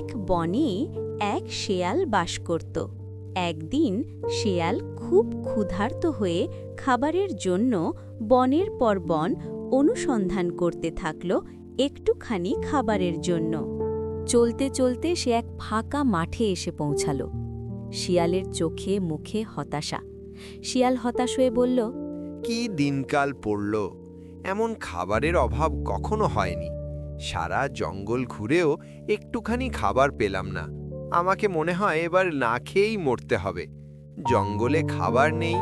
এক বনে এক শেয়াল বাস করত। একদিন শেয়াল খুব ক্ষুধার্ত হয়ে খাবারের জন্য বনের পর বন অনুসন্ধান করতে থাকল একটুখানি খাবারের জন্য। চলতে চলতে সে এক ফাঁকা মাঠে এসে পৌঁছাল। শিয়ালের চোখে মুখে হতাশা। শিয়াল হতাশ হয়ে বলল, কি দিনকাল পড়ল, এমন খাবারের অভাব কখনো হয়নি। সারা জঙ্গল ঘুরেও একটুখানি খাবার পেলাম না। আমাকে মনে হয় এবার না খেয়েই মরতে হবে। জঙ্গলে খাবার নেই,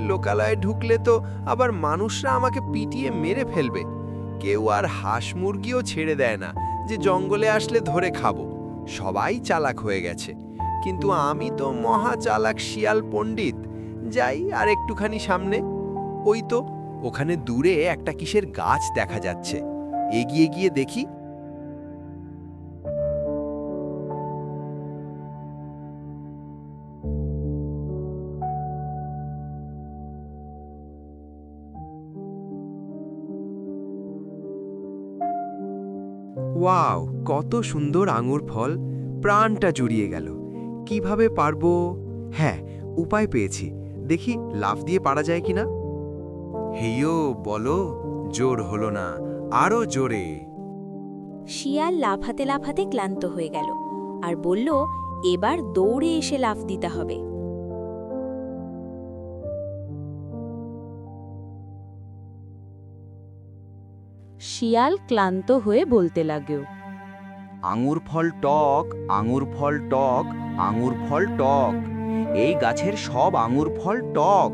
লোকালয়ে ঢুকলে তো আবার মানুষরা আমাকে পিটিয়ে মেরে ফেলবে। কেউ আর হাঁস মুরগিও ছেড়ে দেয় না যে জঙ্গলে আসলে ধরে খাবো। সবাই চালাক হয়ে গেছে, কিন্তু আমি তো মহা চালাক শিয়াল পণ্ডিত। যাই আর একটুখানি সামনে। ওই তো ওখানে দূরে একটা কিসের গাছ দেখা যাচ্ছে। এগিয়ে গিয়ে দেখি। ওয়াও, কত সুন্দর আঙুর ফল! প্রাণটা জুড়িয়ে গেল। কিভাবে পারবো? হ্যাঁ, উপায় পেয়েছি। দেখি লাফ দিয়ে পারা যায় কিনা। হেইয়ো, বলো। জোর হলো না, আরো জোরে। শিয়াল লাফাতে লাফাতে ক্লান্ত হয়ে গেল আর বলল, এবার দৌড়ে এসে লাফ দিতে হবে। শিয়াল ক্লান্ত হয়ে বলতে লাগল, আঙুর ফল টক, আঙুর ফল টক, আঙুর ফল টক। এই গাছের সব আঙুর ফল টক।